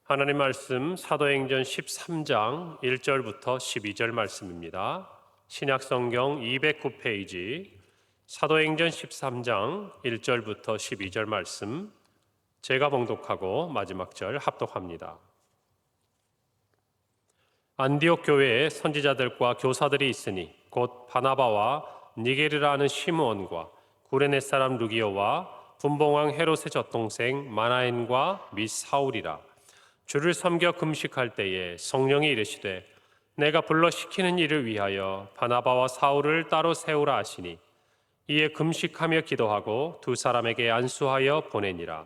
하나님 말씀 사도행전 13장 1절부터 12절 말씀입니다. 신약성경 209페이지 사도행전 13장 1절부터 12절 말씀 제가 봉독하고 마지막 절 합독합니다. 안디옥 교회에 선지자들과 교사들이 있으니 곧 바나바와 니게르라는 시므온과 구레네 사람 루기오와 분봉왕 헤롯의 젖동생 마나엔과 및 사울이라. 주를 섬겨 금식할 때에 성령이 이르시되 내가 불러 시키는 일을 위하여 바나바와 사울을 따로 세우라 하시니 이에 금식하며 기도하고 두 사람에게 안수하여 보내니라.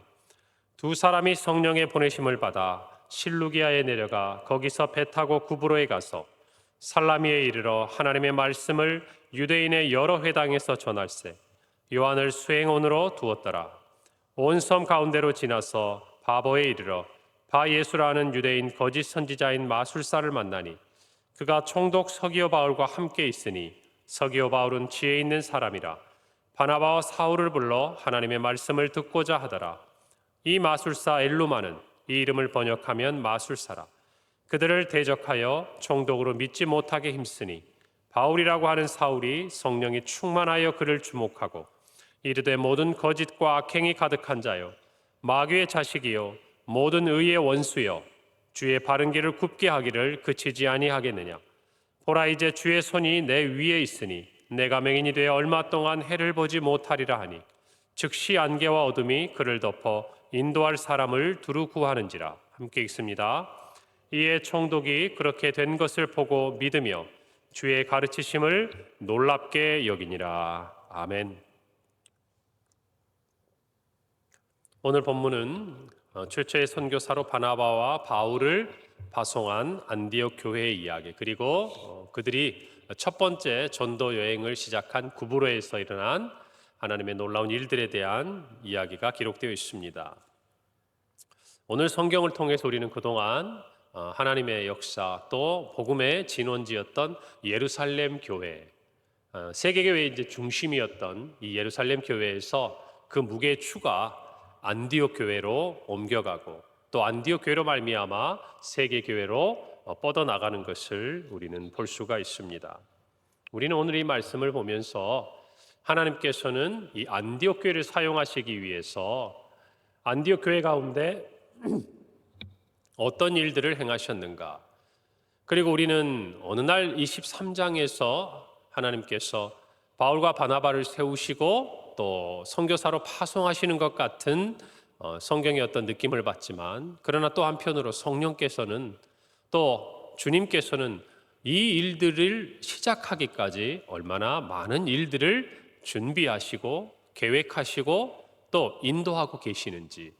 두 사람이 성령의 보내심을 받아 실루기아에 내려가 거기서 배 타고 구브로에 가서 살라미에 이르러 하나님의 말씀을 유대인의 여러 회당에서 전할세 요한을 수행원으로 두었더라. 온 섬 가운데로 지나서 바보에 이르러 바 예수라는 유대인 거짓 선지자인 마술사를 만나니 그가 총독 서기오 바울과 함께 있으니 서기오 바울은 지혜 있는 사람이라. 바나바와 사울을 불러 하나님의 말씀을 듣고자 하더라. 이 마술사 엘루마는 이 이름을 번역하면 마술사라. 그들을 대적하여 총독으로 믿지 못하게 힘쓰니 바울이라고 하는 사울이 성령이 충만하여 그를 주목하고 이르되 모든 거짓과 악행이 가득한 자요 마귀의 자식이요 모든 의의 원수여 주의 바른 길을 굽게 하기를 그치지 아니하겠느냐. 보라 이제 주의 손이 내 위에 있으니 내가 맹인이 되어 얼마 동안 해를 보지 못하리라 하니 즉시 안개와 어둠이 그를 덮어 인도할 사람을 두루 구하는지라. 함께 읽습니다. 이에 총독이 그렇게 된 것을 보고 믿으며 주의 가르치심을 놀랍게 여기니라. 아멘. 오늘 본문은 최초의 선교사로 바나바와 바울을 파송한 안디옥 교회의 이야기, 그리고 그들이 첫 번째 전도 여행을 시작한 구브로에서 일어난 하나님의 놀라운 일들에 대한 이야기가 기록되어 있습니다. 오늘 성경을 통해서 우리는 그동안 하나님의 역사 또 복음의 진원지였던 예루살렘 교회, 세계교회의 이제 중심이었던 이 예루살렘 교회에서 그 무게의 추가 안디옥 교회로 옮겨가고 또 안디옥 교회로 말미암아 세계 교회로 뻗어나가는 것을 우리는 볼 수가 있습니다. 우리는 오늘 이 말씀을 보면서 하나님께서는 이 안디옥 교회를 사용하시기 위해서 안디옥 교회 가운데 어떤 일들을 행하셨는가, 그리고 우리는 어느 날 23장에서 하나님께서 바울과 바나바를 세우시고 또 선교사로 파송하시는 것 같은 성경의 어떤 느낌을 받지만, 그러나 또 한편으로 성령께서는 또 주님께서는 이 일들을 시작하기까지 얼마나 많은 일들을 준비하시고 계획하시고 또 인도하고 계시는지,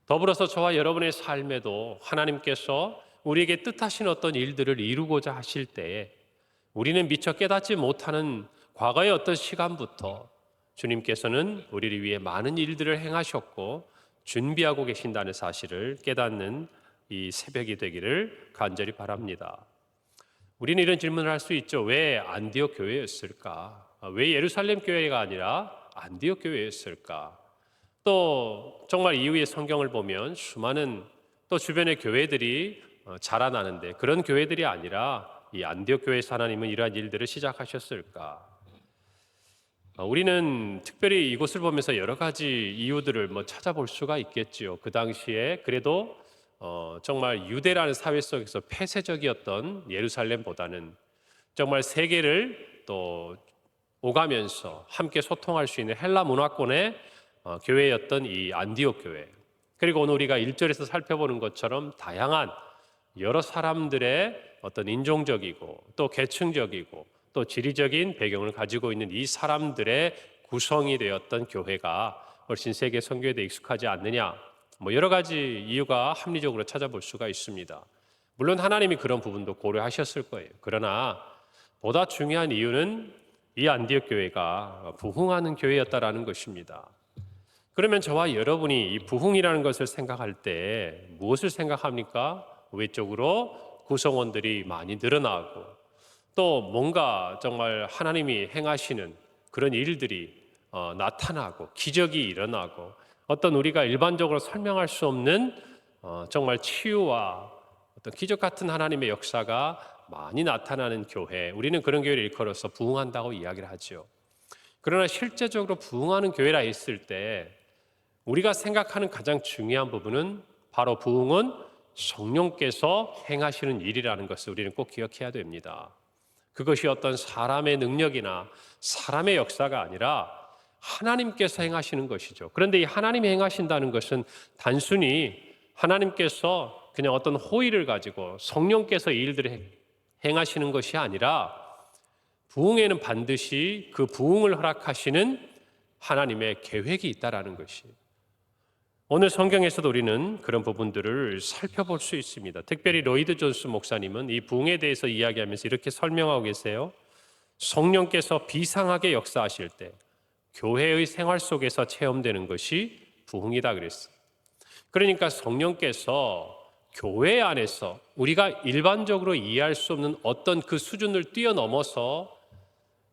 더불어서 저와 여러분의 삶에도 하나님께서 우리에게 뜻하신 어떤 일들을 이루고자 하실 때에 우리는 미처 깨닫지 못하는 과거의 어떤 시간부터 주님께서는 우리를 위해 많은 일들을 행하셨고 준비하고 계신다는 사실을 깨닫는 이 새벽이 되기를 간절히 바랍니다. 우리는 이런 질문을 할 수 있죠. 왜 안디옥 교회였을까? 왜 예루살렘 교회가 아니라 안디옥 교회였을까? 또 정말 이후의 성경을 보면 수많은 또 주변의 교회들이 자라나는데 그런 교회들이 아니라 이 안디옥 교회에서 하나님은 이러한 일들을 시작하셨을까? 우리는 특별히 이곳을 보면서 여러 가지 이유들을 찾아볼 수가 있겠지요. 그 당시에 그래도 정말 유대라는 사회 속에서 폐쇄적이었던 예루살렘보다는 정말 세계를 또 오가면서 함께 소통할 수 있는 헬라 문화권의 교회였던 이 안디옥 교회, 그리고 오늘 우리가 1절에서 살펴보는 것처럼 다양한 여러 사람들의 어떤 인종적이고 또 계층적이고 또 지리적인 배경을 가지고 있는 이 사람들의 구성이 되었던 교회가 훨씬 세계 선교에 대해 익숙하지 않느냐, 여러 가지 이유가 합리적으로 찾아볼 수가 있습니다. 물론 하나님이 그런 부분도 고려하셨을 거예요. 그러나 보다 중요한 이유는 이 안디옥 교회가 부흥하는 교회였다라는 것입니다. 그러면 저와 여러분이 이 부흥이라는 것을 생각할 때 무엇을 생각합니까? 외적으로 구성원들이 많이 늘어나고 또 뭔가 정말 하나님이 행하시는 그런 일들이 나타나고 기적이 일어나고 어떤 우리가 일반적으로 설명할 수 없는 정말 치유와 어떤 기적 같은 하나님의 역사가 많이 나타나는 교회, 우리는 그런 교회를 일컬어서 부흥한다고 이야기를 하죠. 그러나 실제적으로 부흥하는 교회라 했을 때 우리가 생각하는 가장 중요한 부분은 바로 부흥은 성령께서 행하시는 일이라는 것을 우리는 꼭 기억해야 됩니다. 그것이 어떤 사람의 능력이나 사람의 역사가 아니라 하나님께서 행하시는 것이죠. 그런데 이 하나님이 행하신다는 것은 단순히 하나님께서 그냥 어떤 호의를 가지고 성령께서 이 일들을 행하시는 것이 아니라 부흥에는 반드시 그 부흥을 허락하시는 하나님의 계획이 있다라는 것이에요. 오늘 성경에서도 우리는 그런 부분들을 살펴볼 수 있습니다. 특별히 로이드 존스 목사님은 이 부흥에 대해서 이야기하면서 이렇게 설명하고 계세요. 성령께서 비상하게 역사하실 때 교회의 생활 속에서 체험되는 것이 부흥이다 그랬어요. 그러니까 성령께서 교회 안에서 우리가 일반적으로 이해할 수 없는 어떤 그 수준을 뛰어넘어서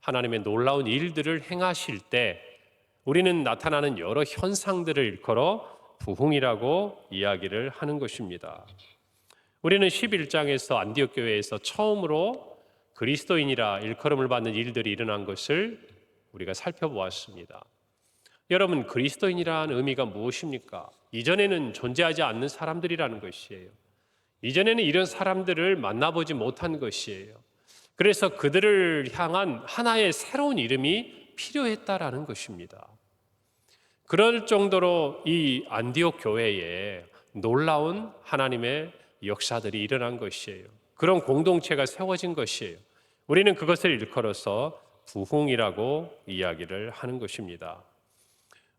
하나님의 놀라운 일들을 행하실 때 우리는 나타나는 여러 현상들을 일컬어 부흥이라고 이야기를 하는 것입니다. 우리는 11장에서 안디옥 교회에서 처음으로 그리스도인이라 일컬음을 받는 일들이 일어난 것을 우리가 살펴보았습니다. 여러분, 그리스도인이라는 의미가 무엇입니까? 이전에는 존재하지 않는 사람들이라는 것이에요. 이전에는 이런 사람들을 만나보지 못한 것이에요. 그래서 그들을 향한 하나의 새로운 이름이 필요했다라는 것입니다. 그럴 정도로 이 안디옥 교회에 놀라운 하나님의 역사들이 일어난 것이에요. 그런 공동체가 세워진 것이에요. 우리는 그것을 일컬어서 부흥이라고 이야기를 하는 것입니다.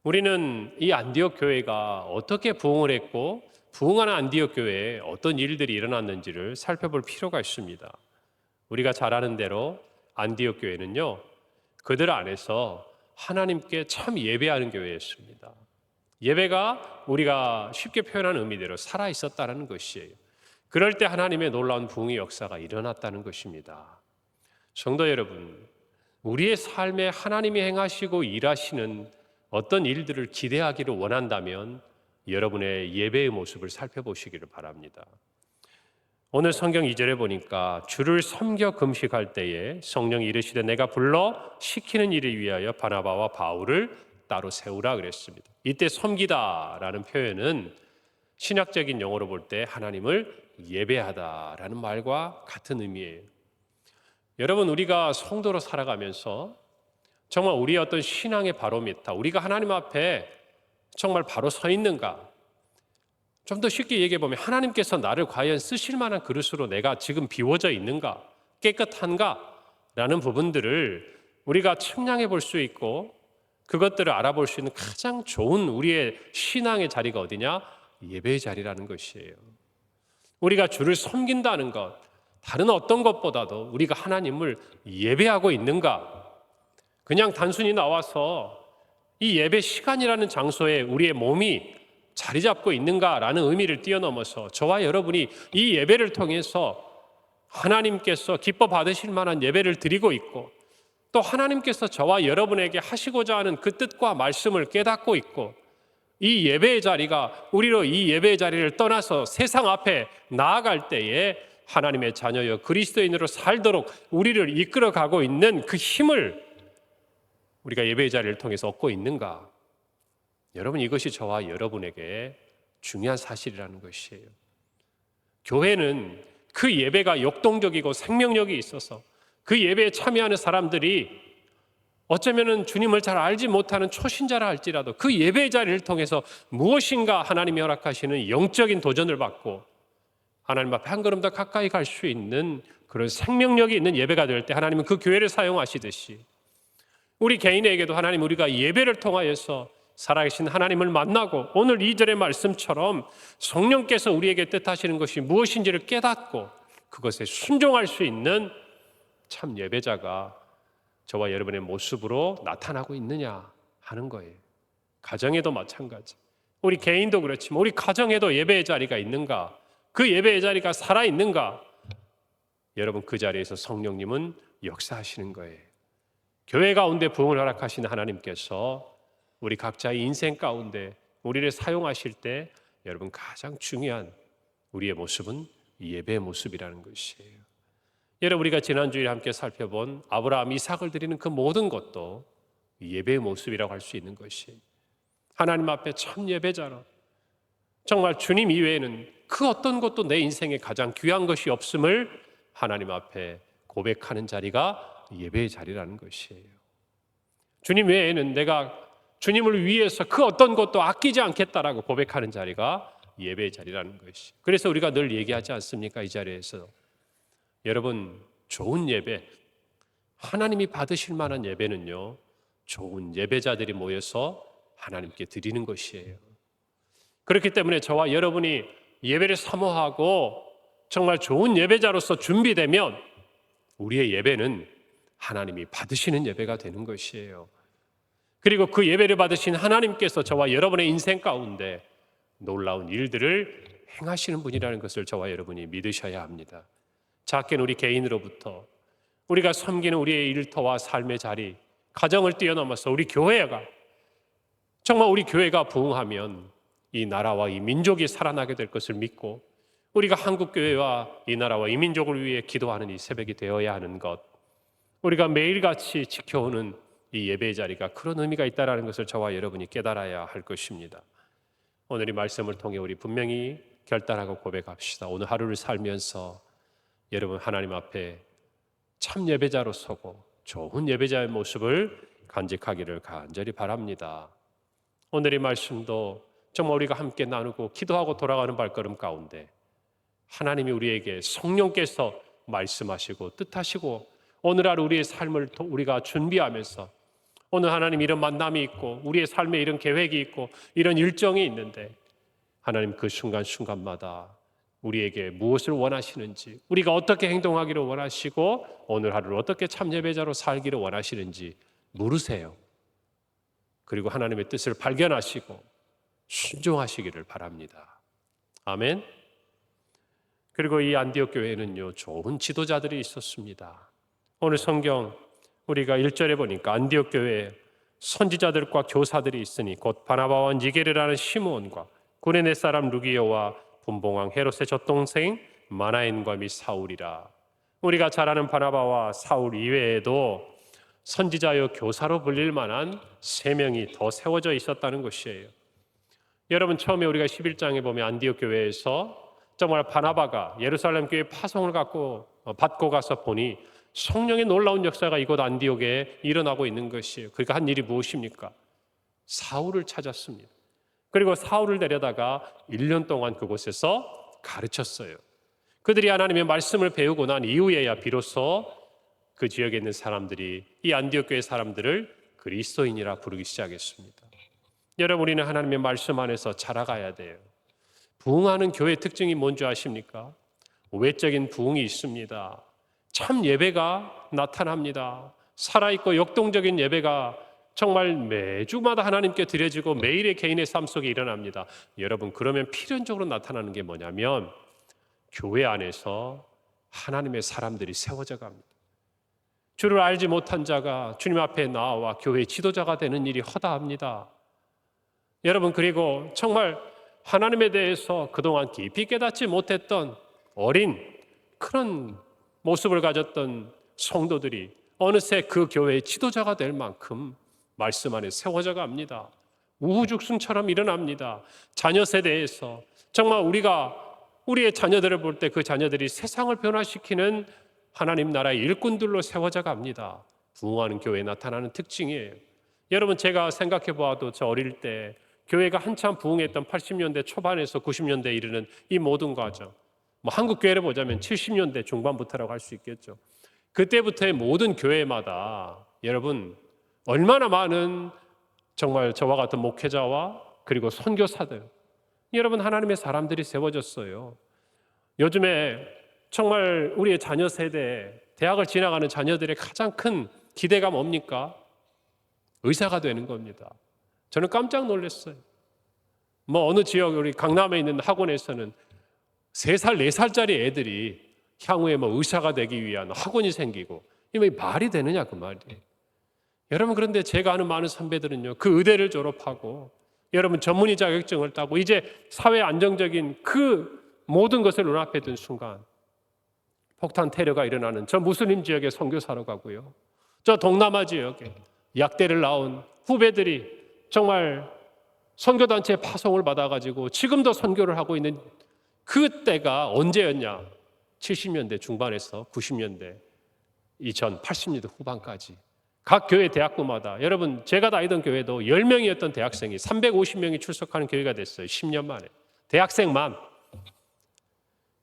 우리는 이 안디옥 교회가 어떻게 부흥을 했고 부흥하는 안디옥 교회에 어떤 일들이 일어났는지를 살펴볼 필요가 있습니다. 우리가 잘 아는 대로 안디옥 교회는요, 그들 안에서 하나님께 참 예배하는 교회였습니다. 예배가 우리가 쉽게 표현하는 의미대로 살아 있었다는 것이에요. 그럴 때 하나님의 놀라운 부흥의 역사가 일어났다는 것입니다. 성도 여러분, 우리의 삶에 하나님이 행하시고 일하시는 어떤 일들을 기대하기를 원한다면 여러분의 예배의 모습을 살펴보시기를 바랍니다. 오늘 성경 2절에 보니까 주를 섬겨 금식할 때에 성령이 이르시되 내가 불러 시키는 일을 위하여 바나바와 바울을 따로 세우라 그랬습니다. 이때 섬기다라는 표현은 신학적인 용어로 볼 때 하나님을 예배하다라는 말과 같은 의미예요. 여러분, 우리가 성도로 살아가면서 정말 우리의 어떤 신앙의 바로미터, 우리가 하나님 앞에 정말 바로 서 있는가? 좀 더 쉽게 얘기해 보면 하나님께서 나를 과연 쓰실 만한 그릇으로 내가 지금 비워져 있는가? 깨끗한가? 라는 부분들을 우리가 측량해 볼 수 있고 그것들을 알아볼 수 있는 가장 좋은 우리의 신앙의 자리가 어디냐? 예배의 자리라는 것이에요. 우리가 주를 섬긴다는 것, 다른 어떤 것보다도 우리가 하나님을 예배하고 있는가? 그냥 단순히 나와서 이 예배 시간이라는 장소에 우리의 몸이 자리 잡고 있는가라는 의미를 뛰어넘어서 저와 여러분이 이 예배를 통해서 하나님께서 기뻐 받으실 만한 예배를 드리고 있고 또 하나님께서 저와 여러분에게 하시고자 하는 그 뜻과 말씀을 깨닫고 있고 이 예배의 자리가 우리로 이 예배의 자리를 떠나서 세상 앞에 나아갈 때에 하나님의 자녀여 그리스도인으로 살도록 우리를 이끌어가고 있는 그 힘을 우리가 예배의 자리를 통해서 얻고 있는가? 여러분, 이것이 저와 여러분에게 중요한 사실이라는 것이에요. 교회는 그 예배가 역동적이고 생명력이 있어서 그 예배에 참여하는 사람들이 어쩌면 주님을 잘 알지 못하는 초신자라 할지라도 그 예배의 자리를 통해서 무엇인가 하나님이 허락하시는 영적인 도전을 받고 하나님 앞에 한 걸음 더 가까이 갈 수 있는 그런 생명력이 있는 예배가 될 때 하나님은 그 교회를 사용하시듯이 우리 개인에게도 하나님 우리가 예배를 통하여서 살아계신 하나님을 만나고 오늘 2절의 말씀처럼 성령께서 우리에게 뜻하시는 것이 무엇인지를 깨닫고 그것에 순종할 수 있는 참 예배자가 저와 여러분의 모습으로 나타나고 있느냐 하는 거예요. 가정에도 마찬가지. 우리 개인도 그렇지만 우리 가정에도 예배의 자리가 있는가? 그 예배의 자리가 살아있는가? 여러분, 그 자리에서 성령님은 역사하시는 거예요. 교회 가운데 부흥을 허락하신 하나님께서 우리 각자의 인생 가운데 우리를 사용하실 때 여러분 가장 중요한 우리의 모습은 예배의 모습이라는 것이에요. 여러분 우리가 지난주에 함께 살펴본 아브라함, 이삭을 드리는 그 모든 것도 예배의 모습이라고 할 수 있는 것이 하나님 앞에 참 예배자로 정말 주님 이외에는 그 어떤 것도 내 인생에 가장 귀한 것이 없음을 하나님 앞에 고백하는 자리가 예배의 자리라는 것이에요. 주님 외에는 내가 주님을 위해서 그 어떤 것도 아끼지 않겠다라고 고백하는 자리가 예배의 자리라는 것이. 그래서 우리가 늘 얘기하지 않습니까? 이 자리에서 여러분 좋은 예배, 하나님이 받으실 만한 예배는요, 좋은 예배자들이 모여서 하나님께 드리는 것이에요. 그렇기 때문에 저와 여러분이 예배를 사모하고 정말 좋은 예배자로서 준비되면 우리의 예배는 하나님이 받으시는 예배가 되는 것이에요. 그리고 그 예배를 받으신 하나님께서 저와 여러분의 인생 가운데 놀라운 일들을 행하시는 분이라는 것을 저와 여러분이 믿으셔야 합니다. 작게는 우리 개인으로부터 우리가 섬기는 우리의 일터와 삶의 자리, 가정을 뛰어넘어서 우리 교회가 정말 우리 교회가 부흥하면 이 나라와 이 민족이 살아나게 될 것을 믿고 우리가 한국교회와 이 나라와 이 민족을 위해 기도하는 이 새벽이 되어야 하는 것, 우리가 매일같이 지켜오는 이 예배의 자리가 그런 의미가 있다는 것을 저와 여러분이 깨달아야 할 것입니다. 오늘 이 말씀을 통해 우리 분명히 결단하고 고백합시다. 오늘 하루를 살면서 여러분 하나님 앞에 참 예배자로 서고 좋은 예배자의 모습을 간직하기를 간절히 바랍니다. 오늘 이 말씀도 정말 우리가 함께 나누고 기도하고 돌아가는 발걸음 가운데 하나님이 우리에게 성령께서 말씀하시고 뜻하시고 오늘 하루 우리의 삶을 우리가 준비하면서 오늘 하나님 이런 만남이 있고 우리의 삶에 이런 계획이 있고 이런 일정이 있는데 하나님 그 순간순간마다 우리에게 무엇을 원하시는지, 우리가 어떻게 행동하기를 원하시고 오늘 하루를 어떻게 참 예배자로 살기를 원하시는지 물으세요. 그리고 하나님의 뜻을 발견하시고 순종하시기를 바랍니다. 아멘. 그리고 이 안디옥 교회에는요, 좋은 지도자들이 있었습니다. 오늘 성경 우리가 1절에 보니까 안디옥 교회에 선지자들과 교사들이 있으니 곧 바나바와 니게르라는 시므온과 구레네 사람 루기오와 분봉왕 헤롯의 젖동생 마나엔과 및 사울이라. 우리가 잘 아는 바나바와 사울 이외에도 선지자여 교사로 불릴 만한 3명이 더 세워져 있었다는 것이에요. 여러분 처음에 우리가 11장에 보면 안디옥 교회에서 정말 바나바가 예루살렘 교회 파송을 받고 가서 보니 성령의 놀라운 역사가 이곳 안디옥에 일어나고 있는 것이에요. 그러니까 한 일이 무엇입니까? 사울을 찾았습니다. 그리고 사울을 데려다가 1년 동안 그곳에서 가르쳤어요. 그들이 하나님의 말씀을 배우고 난 이후에야 비로소 그 지역에 있는 사람들이 이 안디옥 교회 사람들을 그리스도인이라 부르기 시작했습니다. 여러분 우리는 하나님의 말씀 안에서 자라가야 돼요. 부흥하는 교회의 특징이 뭔지 아십니까? 외적인 부흥이 있습니다. 참 예배가 나타납니다. 살아있고 역동적인 예배가 정말 매주마다 하나님께 드려지고 매일의 개인의 삶 속에 일어납니다. 여러분 그러면 필연적으로 나타나는 게 뭐냐면 교회 안에서 하나님의 사람들이 세워져 갑니다. 주를 알지 못한 자가 주님 앞에 나와 교회의 지도자가 되는 일이 허다합니다. 여러분 그리고 정말 하나님에 대해서 그동안 깊이 깨닫지 못했던 어린 그런 모습을 가졌던 성도들이 어느새 그 교회의 지도자가 될 만큼 말씀 안에 세워져 갑니다. 우후죽순처럼 일어납니다. 자녀 세대에서 정말 우리가 우리의 자녀들을 볼 때 그 자녀들이 세상을 변화시키는 하나님 나라의 일꾼들로 세워져 갑니다. 부흥하는 교회에 나타나는 특징이에요. 여러분 제가 생각해 보아도 저 어릴 때 교회가 한참 부흥했던 80년대 초반에서 90년대에 이르는 이 모든 과정, 한국 교회를 보자면 70년대 중반부터라고 할 수 있겠죠. 그때부터의 모든 교회마다 여러분 얼마나 많은 정말 저와 같은 목회자와 그리고 선교사들, 여러분 하나님의 사람들이 세워졌어요. 요즘에 정말 우리의 자녀 세대, 대학을 지나가는 자녀들의 가장 큰 기대가 뭡니까? 의사가 되는 겁니다. 저는 깜짝 놀랐어요. 어느 지역 우리 강남에 있는 학원에서는 3살, 4살짜리 애들이 향후에 의사가 되기 위한 학원이 생기고, 이게 말이 되느냐 그 말이에요. 여러분 그런데 제가 아는 많은 선배들은요 그 의대를 졸업하고 여러분 전문의 자격증을 따고 이제 사회 안정적인 그 모든 것을 눈앞에 둔 순간 폭탄 테러가 일어나는 저 무슬림 지역에 선교사로 가고요. 저 동남아 지역에 약대를 낳은 후배들이 정말 선교단체 파송을 받아가지고 지금도 선교를 하고 있는 그 때가 언제였냐? 70년대 중반에서 90년대 이전 80년대 후반까지 각 교회 대학부마다 여러분 제가 다니던 교회도 10명이었던 대학생이 350명이 출석하는 교회가 됐어요. 10년 만에. 대학생만.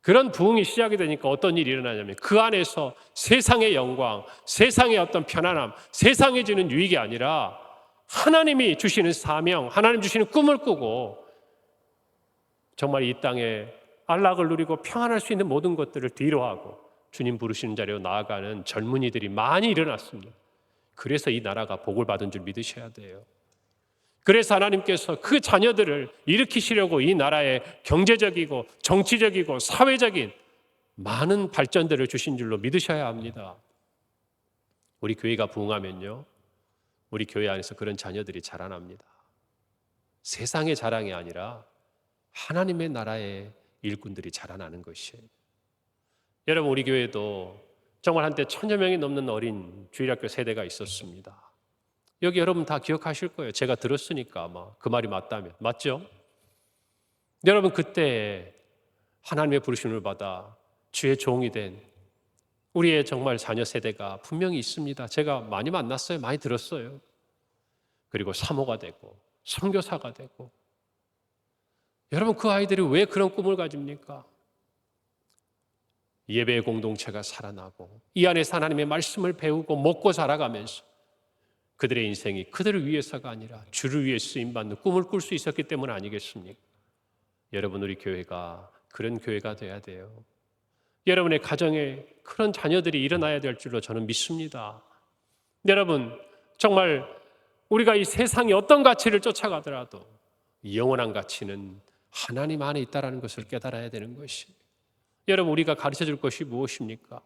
그런 부흥이 시작이 되니까 어떤 일이 일어나냐면 그 안에서 세상의 영광, 세상의 어떤 편안함, 세상에 주는 유익이 아니라 하나님이 주시는 사명, 하나님 주시는 꿈을 꾸고 정말 이 땅에 안락을 누리고 평안할 수 있는 모든 것들을 뒤로하고 주님 부르시는 자리로 나아가는 젊은이들이 많이 일어났습니다. 그래서 이 나라가 복을 받은 줄 믿으셔야 돼요. 그래서 하나님께서 그 자녀들을 일으키시려고 이 나라에 경제적이고 정치적이고 사회적인 많은 발전들을 주신 줄로 믿으셔야 합니다. 우리 교회가 부흥하면요, 우리 교회 안에서 그런 자녀들이 자라납니다. 세상의 자랑이 아니라 하나님의 나라의 일꾼들이 자라나는 것이에요. 여러분 우리 교회도 정말 한때 1000여 명이 넘는 어린 주일학교 세대가 있었습니다. 여기 여러분 다 기억하실 거예요. 제가 들었으니까 아마 그 말이 맞다면. 맞죠? 여러분 그때 하나님의 부르심을 받아 주의 종이 된 우리의 정말 자녀 세대가 분명히 있습니다. 제가 많이 만났어요. 많이 들었어요. 그리고 사모가 되고 선교사가 되고. 여러분 그 아이들이 왜 그런 꿈을 가집니까? 예배의 공동체가 살아나고 이 안에서 하나님의 말씀을 배우고 먹고 자라가면서 그들의 인생이 그들을 위해서가 아니라 주를 위해 쓰임받는 꿈을 꿀 수 있었기 때문 아니겠습니까? 여러분 우리 교회가 그런 교회가 돼야 돼요. 여러분의 가정에 그런 자녀들이 일어나야 될 줄로 저는 믿습니다. 여러분 정말 우리가 이 세상에 어떤 가치를 쫓아가더라도 영원한 가치는 하나님 안에 있다는 것을 깨달아야 되는 것이. 여러분 우리가 가르쳐 줄 것이 무엇입니까?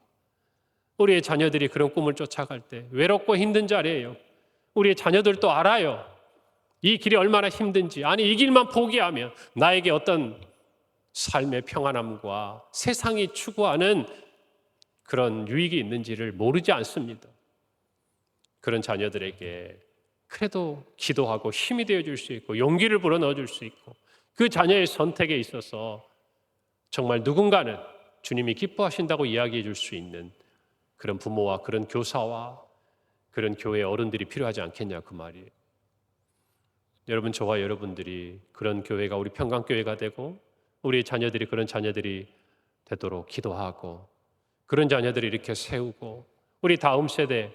우리의 자녀들이 그런 꿈을 쫓아갈 때 외롭고 힘든 자리예요. 우리의 자녀들도 알아요. 이 길이 얼마나 힘든지. 아니 이 길만 포기하면 나에게 어떤 삶의 평안함과 세상이 추구하는 그런 유익이 있는지를 모르지 않습니다. 그런 자녀들에게 그래도 기도하고 힘이 되어줄 수 있고 용기를 불어넣어줄 수 있고 그 자녀의 선택에 있어서 정말 누군가는 주님이 기뻐하신다고 이야기해 줄 수 있는 그런 부모와 그런 교사와 그런 교회 어른들이 필요하지 않겠냐 그 말이에요. 여러분 저와 여러분들이 그런 교회가 우리 평강교회가 되고 우리 자녀들이 그런 자녀들이 되도록 기도하고 그런 자녀들이 이렇게 세우고 우리 다음 세대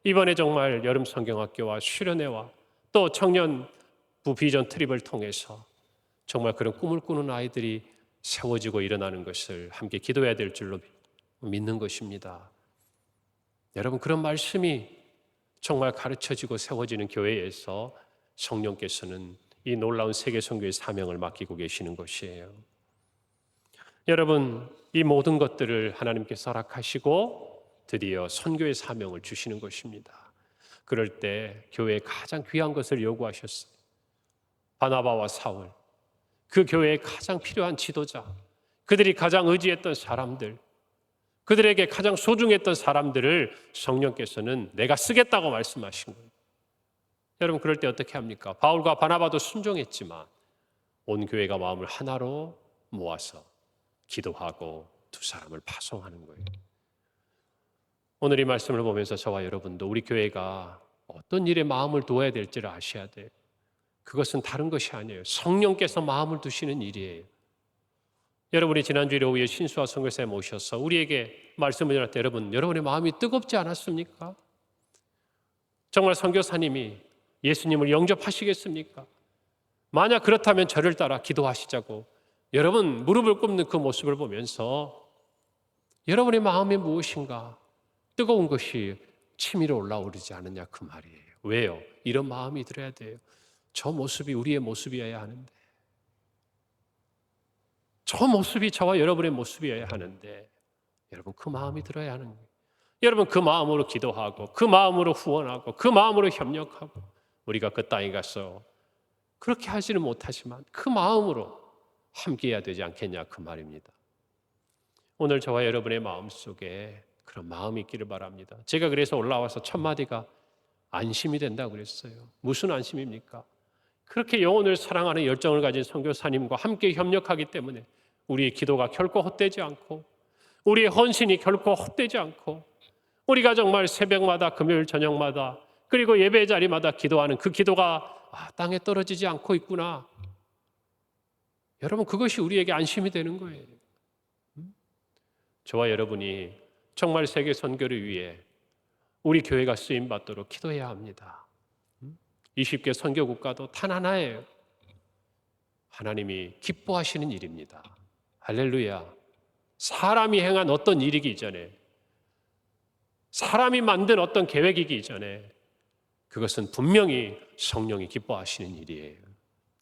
이번에 정말 여름 성경학교와 수련회와 또 청년부 비전 트립을 통해서 정말 그런 꿈을 꾸는 아이들이 세워지고 일어나는 것을 함께 기도해야 될 줄로 믿는 것입니다. 여러분 그런 말씀이 정말 가르쳐지고 세워지는 교회에서 성령께서는 이 놀라운 세계 선교의 사명을 맡기고 계시는 것이에요. 여러분 이 모든 것들을 하나님께서 허락하시고 드디어 선교의 사명을 주시는 것입니다. 그럴 때 교회에 가장 귀한 것을 요구하셨어요. 바나바와 사울, 그 교회에 가장 필요한 지도자, 그들이 가장 의지했던 사람들, 그들에게 가장 소중했던 사람들을 성령께서는 내가 쓰겠다고 말씀하신 거예요. 여러분 그럴 때 어떻게 합니까? 바울과 바나바도 순종했지만 온 교회가 마음을 하나로 모아서 기도하고 두 사람을 파송하는 거예요. 오늘 이 말씀을 보면서 저와 여러분도 우리 교회가 어떤 일에 마음을 두어야 될지를 아셔야 돼요. 그것은 다른 것이 아니에요. 성령께서 마음을 두시는 일이에요. 여러분이 지난주에 오후에 신수아 선교사님 오셔서 우리에게 말씀을 전할 때 여러분의 마음이 뜨겁지 않았습니까? 정말 선교사님이 예수님을 영접하시겠습니까? 만약 그렇다면 저를 따라 기도하시자고 여러분 무릎을 꿇는 그 모습을 보면서 여러분의 마음이 무엇인가 뜨거운 것이 치밀어 올라오르지 않느냐 그 말이에요. 왜요? 이런 마음이 들어야 돼요. 저 모습이 우리의 모습이어야 하는데, 저 모습이 저와 여러분의 모습이어야 하는데 여러분 그 마음이 들어야 하는 거예요. 여러분 그 마음으로 기도하고 그 마음으로 후원하고 그 마음으로 협력하고 우리가 그 땅에 가서 그렇게 하지는 못하지만 그 마음으로 함께해야 되지 않겠냐 그 말입니다. 오늘 저와 여러분의 마음속에 그런 마음이 있기를 바랍니다. 제가 그래서 올라와서 첫 마디가 안심이 된다고 그랬어요. 무슨 안심입니까? 그렇게 영혼을 사랑하는 열정을 가진 선교사님과 함께 협력하기 때문에 우리의 기도가 결코 헛되지 않고 우리의 헌신이 결코 헛되지 않고 우리가 정말 새벽마다 금요일 저녁마다 그리고 예배 자리마다 기도하는 그 기도가 땅에 떨어지지 않고 있구나. 여러분 그것이 우리에게 안심이 되는 거예요. 저와 여러분이 정말 세계 선교를 위해 우리 교회가 쓰임 받도록 기도해야 합니다. 20개 선교 국가도 단 하나예요. 하나님이 기뻐하시는 일입니다. 할렐루야. 사람이 행한 어떤 일이기 이전에 사람이 만든 어떤 계획이기 이전에 그것은 분명히 성령이 기뻐하시는 일이에요.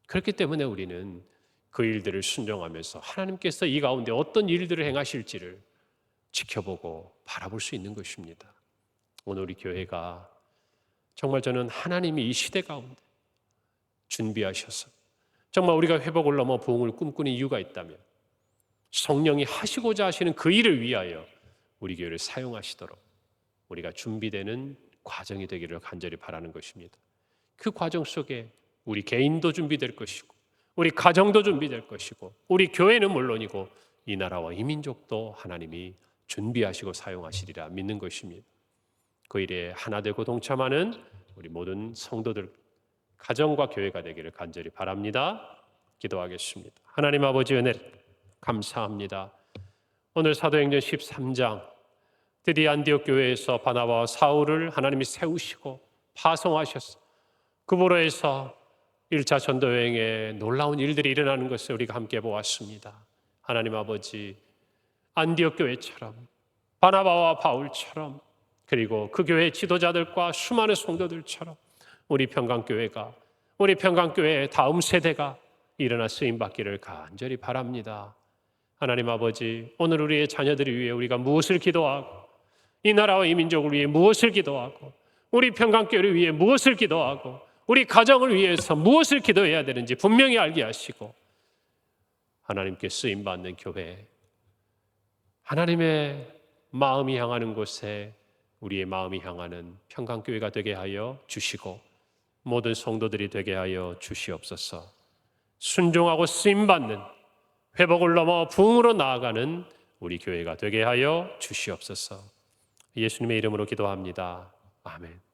그렇기 때문에 우리는 그 일들을 순종하면서 하나님께서 이 가운데 어떤 일들을 행하실지를 지켜보고 바라볼 수 있는 것입니다. 오늘 우리 교회가 정말 저는 하나님이 이 시대 가운데 준비하셔서 정말 우리가 회복을 넘어 부흥을 꿈꾸는 이유가 있다면 성령이 하시고자 하시는 그 일을 위하여 우리 교회를 사용하시도록 우리가 준비되는 과정이 되기를 간절히 바라는 것입니다. 그 과정 속에 우리 개인도 준비될 것이고 우리 가정도 준비될 것이고 우리 교회는 물론이고 이 나라와 이 민족도 하나님이 준비하시고 사용하시리라 믿는 것입니다. 그 일에 하나 되고 동참하는 우리 모든 성도들 가정과 교회가 되기를 간절히 바랍니다. 기도하겠습니다. 하나님 아버지 은혜 감사합니다. 오늘 사도행전 13장 드디어 안디옥 교회에서 바나바와 사울을 하나님이 세우시고 파송하셨어. 그보로에서 1차 전도 여행에 놀라운 일들이 일어나는 것을 우리가 함께 보았습니다. 하나님 아버지 안디옥 교회처럼 바나바와 바울처럼 그리고 그 교회 지도자들과 수많은 성도들처럼 우리 평강교회의 다음 세대가 일어나 쓰임받기를 간절히 바랍니다. 하나님 아버지 오늘 우리의 자녀들을 위해 우리가 무엇을 기도하고 이 나라와 이 민족을 위해 무엇을 기도하고 우리 평강교회를 위해 무엇을 기도하고 우리 가정을 위해서 무엇을 기도해야 되는지 분명히 알게 하시고 하나님께 쓰임받는 교회 하나님의 마음이 향하는 곳에 우리의 마음이 향하는 평강교회가 되게 하여 주시고 모든 성도들이 되게 하여 주시옵소서. 순종하고 쓰임받는 회복을 넘어 부흥으로 나아가는 우리 교회가 되게 하여 주시옵소서. 예수님의 이름으로 기도합니다. 아멘.